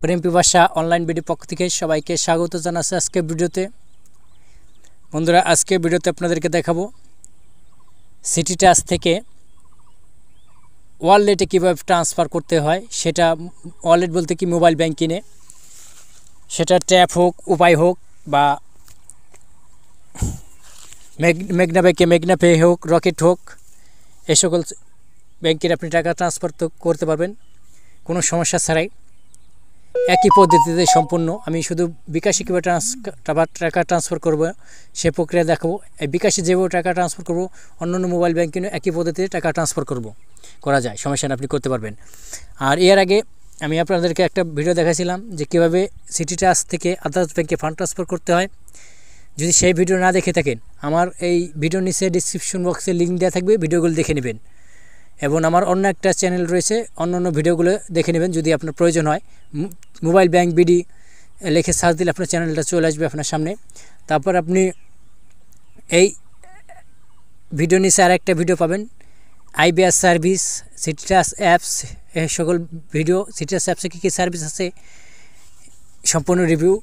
প্রেম পিপাসা online video পক্ষ থেকে সবাইকে স্বাগত জানাচ্ছি আজকে ভিডিওতে। বন্ধুরা, আজকে ভিডিওতে আপনাদেরকে দেখাবো সিটি টাচ থেকে ওয়ালেটে কীভাবে ট্রান্সফার করতে হয়। সেটা ওয়ালেট বলতে কি মোবাইল ব্যাংকিংয়ে, সেটা ট্যাপ হোক, উপায় হোক, বা মেঘনা ব্যাংকে মেঘনা পে হোক, রকেট হোক, এই সকল ব্যাংকের আপনি টাকা ট্রান্সফার তো করতে পারবেন কোনো সমস্যা ছাড়াই, একই পদ্ধতিতে সম্পূর্ণ। আমি শুধু বিকাশে কীভাবে টাকা ট্রান্সফার করব সে প্রক্রিয়া দেখাবো। এই বিকাশে যেভাবে টাকা ট্রান্সফার করব অন্যান্য মোবাইল ব্যাংকিংয়ে একই পদ্ধতিতে টাকা ট্রান্সফার করা যায়, সমস্যা আপনি করতে পারবেন। আর এর আগে আমি আপনাদেরকে একটা ভিডিও দেখাছিলাম যে কীভাবে সিটি টাচ থেকে আদার্স ব্যাংকে ফান্ড ট্রান্সফার করতে হয়। যদি সেই ভিডিও না দেখে থাকেন, আমার এই ভিডিওর নিচে ডিসক্রিপশন বক্সে লিঙ্ক দেওয়া থাকবে, ভিডিওগুলো দেখে নেবেন। এবং আমার অন্য একটা চ্যানেল রয়েছে, অন্য ভিডিওগুলো দেখে নেবেন যদি আপনার প্রয়োজন হয়। মোবাইল ব্যাংক বিডি লিখে সার্চ দিলে আপনার চ্যানেলটা চলে আসবে আপনার সামনে। তারপর আপনি এই ভিডিও নিচে আর একটা ভিডিও পাবেন, IVR service, city touch apps, এই সকল ভিডিও। সিটি টাচ অ্যাপসে কী কী সার্ভিস আছে সম্পূর্ণ রিভিউ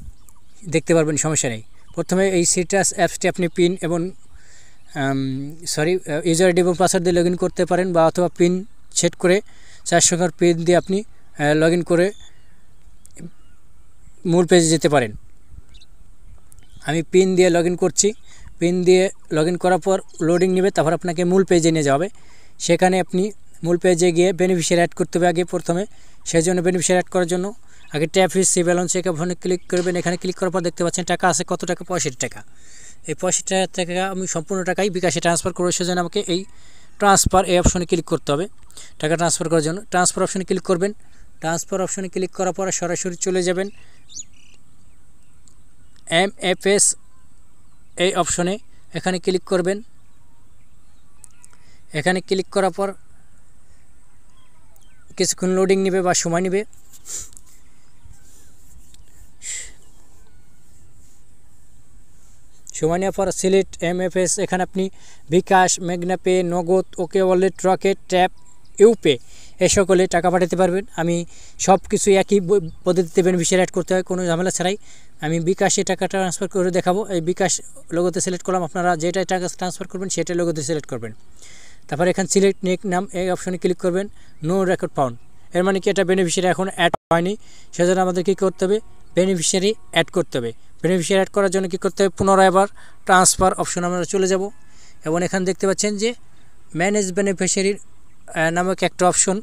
দেখতে পারবেন, সমস্যা নেই। প্রথমে এই সিটি টাচ অ্যাপসটি আপনি পিন এবং ইউজার আইডি এবং পাসওয়ার্ড দিয়ে লগ ইন করতে পারেন, বা অথবা পিন সেট করে 4 সংখ্যার পিন দিয়ে আপনি লগ ইন করে মূল পেজে যেতে পারেন। আমি পিন দিয়ে লগ ইন করছি। পিন দিয়ে লগ ইন করার পর লোডিং নেবে, তারপর আপনাকে মূল পেজে নিয়ে যাবে। সেখানে আপনি মূল পেজে গিয়ে বেনিফিশিয়ারি অ্যাড করতে হবে আগে প্রথমে। সেই জন্য বেনিফিশিয়ারি অ্যাড করার জন্য আগে ট্যাপ রিসিভ ব্যালেন্স এখানে ক্লিক করবেন। এখানে ক্লিক করার পর দেখতে পাচ্ছেন টাকা আছে কত টাকা, 65 টাকা। এই 65 টাকা আমি সম্পূর্ণ টাকাই বিকাশে ট্রান্সফার করবো। সেজন্য আমাকে এই ট্রান্সফার এই অপশনে ক্লিক করতে হবে। টাকা ট্রান্সফার করার জন্য ট্রান্সফার অপশনে ক্লিক করবেন। ট্রান্সফার অপশনে ক্লিক করার পরে সরাসরি চলে যাবেন MFS এই অপশনে, এখানে ক্লিক করবেন। এখানে ক্লিক করার পর কিছুক্ষণ লোডিং নেবে বা সময় নেবে। সময় নেওয়ার পর সিলেক্ট MFS, এখানে আপনি বিকাশ, মেঘনা পে, নগদ, ওকে ওয়ালেট, রকেট, ট্যাপ, ইউপে এ সকলে টাকা পাঠাতে পারবেন। আমি সব কিছু একই পদ্ধতিতে বেনিফিশিয়ারি অ্যাড করতে হয় কোনো ঝামেলা ছাড়াই। আমি বিকাশে টাকা ট্রান্সফার করে দেখাবো। এই বিকাশ লোগোতে সিলেক্ট করলাম, আপনারা যেটাই টাকা ট্রান্সফার করবেন সেটাই লোগোতে সিলেক্ট করবেন। তারপর এখানে সিলেক্ট নেক্সট নাম এই অপশনে ক্লিক করবেন। নো রেকর্ড ফাউন্ড, এর মানে কি এটা বেনিফিশিয়ারি এখন অ্যাড হয়নি। সেজন্য আমাদের কী করতে হবে, বেনিফিশিয়ারি অ্যাড করতে হবে। বেনিফিশিয়ারি অ্যাড করার জন্য কী করতে হবে, পুনরায় আবার ট্রান্সফার অপশনে আমরা চলে যাব। এবং এখানে দেখতে পাচ্ছেন যে ম্যানেজ বেনিফিশিয়ারি নামক একটা অপশন,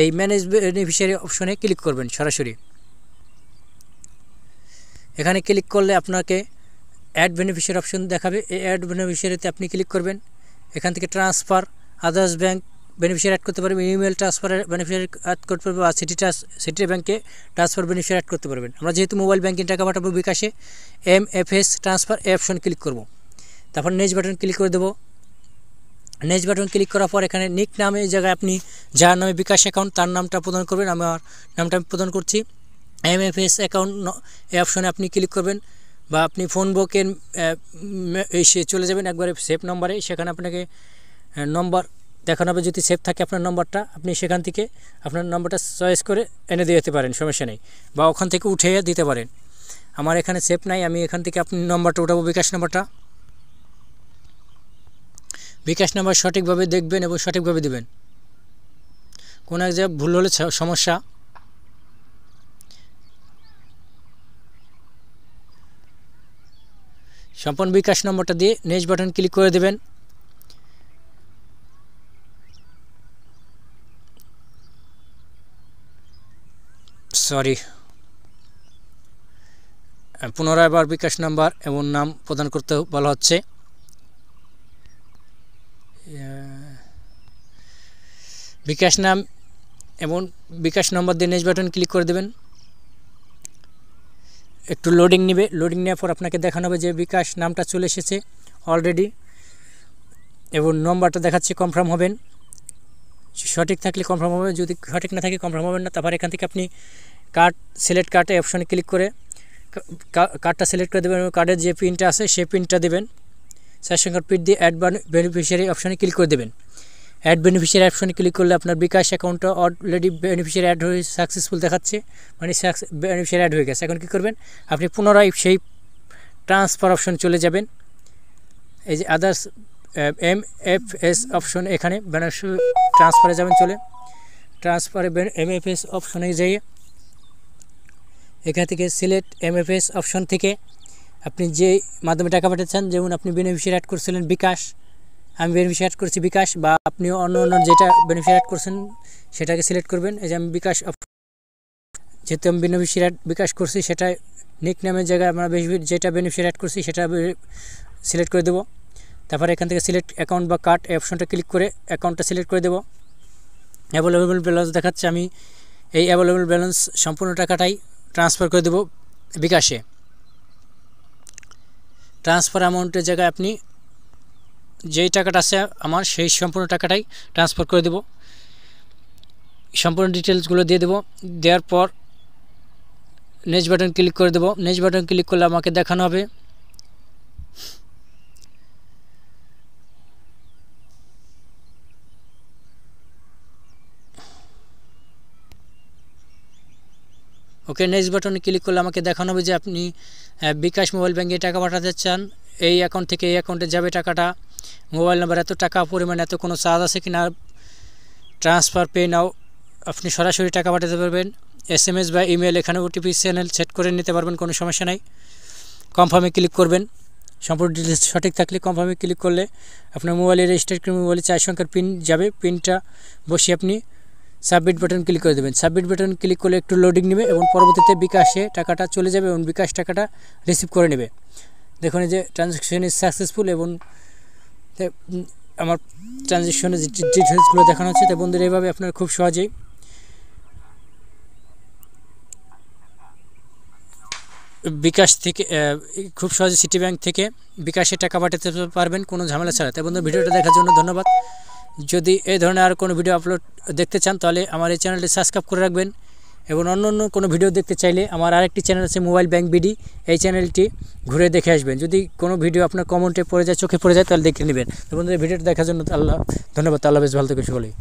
এই ম্যানেজ বেনিফিশিয়ারি অপশনে ক্লিক করবেন সরাসরি। এখানে ক্লিক করলে আপনাকে অ্যাড বেনিফিশিয়ারি অপশন দেখাবে। এই অ্যাড বেনিফিশিয়ারিতে আপনি ক্লিক করবেন। এখান থেকে transfer others bank beneficiary add করতে পারবেন, ইমেল ট্রান্সফারের বেনিফিশিয়ারি অ্যাড করতে পারবেন, আর সিটি ব্যাংকে ট্রান্সফার বেনিফিশিয়ারি অ্যাড করতে পারবেন। আমরা যেহেতু মোবাইল ব্যাংকিং টাকা পাঠাবো বিকাশে, MFS ট্রান্সফার এই অপশন ক্লিক করব। তারপর নেক্সট বাটন ক্লিক করে দেবো। নেক্সট বাটন ক্লিক করার পর এখানে নিক নামে এই জায়গায় আপনি যার নামে বিকাশ অ্যাকাউন্ট তার নামটা প্রদান করবেন। আমার নামটা আমি প্রদান করছি। MFS অ্যাকাউন্ট এই অপশনে আপনি ক্লিক করবেন, বা আপনি ফোন বুকের এসে চলে যাবেন একবারে সেভ নম্বরে। সেখানে আপনাকে নম্বর দেখানো হবে, যদি সেভ থাকে আপনার নম্বরটা আপনি সেখান থেকে আপনার নম্বরটা চয়েস করে এনে দিয়ে যেতে পারেন, সমস্যা নেই, বা ওখান থেকে উঠে দিতে পারেন। আমার এখানে সেভ নাই, আমি এখান থেকে আপনি নম্বরটা উঠাবো, বিকাশ নাম্বার সঠিকভাবে দেখবেন এবং সঠিকভাবে দেবেন। কোনো এক জায়গায় ভুল হলে সমস্যা। সম্পূর্ণ বিকাশ নম্বরটা দিয়ে নেক্সট বাটন ক্লিক করে দেবেন। পুনরায় আবার বিকাশ নাম্বার এবং নাম প্রদান করতে বলা হচ্ছে। বিকাশ নাম এবং বিকাশ নম্বর দিয়ে নেক্সট বাটন ক্লিক করে দেবেন। একটু লোডিং নেবে। লোডিং নেওয়ার পর আপনাকে দেখানো হবে যে বিকাশ নামটা চলে এসেছে অলরেডি, এবং নম্বরটা দেখাচ্ছে। কনফার্ম হবেন, সঠিক থাকলে কনফার্ম হবে, যদি সঠিক না থাকে কনফার্ম হবেন না। তারপর এখান থেকে আপনি সিলেক্ট কার্ড এই অপশনে ক্লিক করে কার্ডটা সিলেক্ট করে দেবেন এবং কার্ডের যে পিনটা আছে সেই পিনটা দেবেন। 4 সংখ্যার পিন দিয়ে অ্যাড বেনিফিশিয়ারি অপশনে ক্লিক করে দেবেন। অ্যাড বেনিফিশিয়ারি অপশনে ক্লিক করলে আপনার বিকাশ অ্যাকাউন্টটা অলরেডি বেনিফিশিয়ারি অ্যাড হয়ে সাকসেসফুল দেখাচ্ছে, মানে বেনিফিশিয়ারি অ্যাড হয়ে গেছে। এখন কী করবেন, আপনি পুনরায় সেই ট্রান্সফার অপশন চলে যাবেন। এই যে আদার্স MFS অপশন, এখানে বেনিফিশিয়ারি ট্রান্সফারে যাবেন। চলে ট্রান্সফারে MFS অপশনে যেয়ে এখান থেকে সিলেক্ট MFS অপশন থেকে আপনি যে মাধ্যমে টাকা পাঠাতে চান, যেমন আপনি বেনিফিশিয়ারি অ্যাড করছিলেন বিকাশ, আমি বেনিফিশিয়ারি অ্যাড করছি বিকাশ, বা আপনি অন্য যেটা বেনিফিশিয়ারি অ্যাড করছেন সেটাকে সিলেক্ট করবেন। এই যে আমি বিকাশ, যেহেতু আমি বেনিফিশিয়ারি বিকাশ করছি সেটা নিক নামের জায়গায় আমরা যেটা বেনিফিশিয়ারি অ্যাড করছি সেটা সিলেক্ট করে দেবো। তারপরে এখান থেকে সিলেক্ট অ্যাকাউন্ট বা কার্ড এই অপশনটা ক্লিক করে অ্যাকাউন্টটা সিলেক্ট করে দেবো। অ্যাভেলেবল ব্যালেন্স দেখাচ্ছে, আমি এই অ্যাভেলেবল ব্যালেন্স সম্পূর্ণ টাকাটাই ট্রান্সফার করে দেবো বিকাশে। ট্রান্সফার অ্যামাউন্টের জায়গায় আপনি যেই টাকাটা আছে আমার সেই সম্পূর্ণ টাকাটাই ট্রান্সফার করে দেব। সম্পূর্ণ ডিটেলসগুলো দিয়ে দেবো। দেওয়ার পর নেক্সট বাটন ক্লিক করে দেবো। নেক্সট বাটন ক্লিক করলে আমাকে দেখানো হবে ওকে। নেক্সট বাটনে ক্লিক করলে আমাকে দেখানো হবে যে আপনি বিকাশ মোবাইল ব্যাঙ্কে টাকা পাঠাতে চান, এই অ্যাকাউন্ট থেকে এই অ্যাকাউন্টে যাবে টাকাটা, মোবাইল নাম্বার এত টাকা পরিমাণ, এত কোনো চার্জ আছে কি না, ট্রান্সফার পে নাও, আপনি সরাসরি টাকা পাঠাতে পারবেন। SMS বা ইমেল, এখানে OTP চ্যানেল সেট করে নিতে পারবেন, কোনো সমস্যা নাই। কনফার্মে ক্লিক করবেন। সম্পূর্ণ ডিটেলস সঠিক থাকলে কনফার্মে ক্লিক করলে আপনার মোবাইলে রেজিস্টার করে মোবাইলে 4 সংখ্যার পিন যাবে, পিনটা বসিয়ে আপনি সাবমিট বাটন ক্লিক করে দেবেন। সাবমিট বাটন ক্লিক করলে একটু লোডিং নেবে এবং পরবর্তীতে বিকাশে টাকাটা চলে যাবে এবং বিকাশ টাকাটা রিসিভ করে নেবে। দেখুন এই যে ট্রানজ্যাকশন ইজ সাকসেসফুল এবং আমার ট্রানজ্যাকশনের যে ডিটেলসগুলো দেখানো হচ্ছে। তো বন্ধুরা, এইভাবে আপনারা খুব সহজেই বিকাশ থেকে খুব সহজে সিটি ব্যাংক থেকে বিকাশে টাকা পাঠাতে পারবেন কোনো ঝামেলা ছাড়া। তাই বন্ধু, ভিডিওটা দেখার জন্য ধন্যবাদ। যদি এই ধরনের আর কোনো ভিডিও আপলোড দেখতে চান তাহলে আমার এই চ্যানেলটি সাবস্ক্রাইব করে রাখবেন এবং অন্য কোনো ভিডিও দেখতে চাইলে আমার আরেকটি চ্যানেল আছে মোবাইল ব্যাংক বিডি, এই চ্যানেলটি ঘুরে দেখে আসবেন। যদি কোনো ভিডিও আপনার কমেন্টে পড়ে যায়, চোখে পড়ে যায়, তাহলে দেখে নেবেন। তো বন্ধুরা, ভিডিওটা দেখার জন্য ধন্যবাদ। আল্লাহ হাফেজ, ভালো থাকুন সকলেই।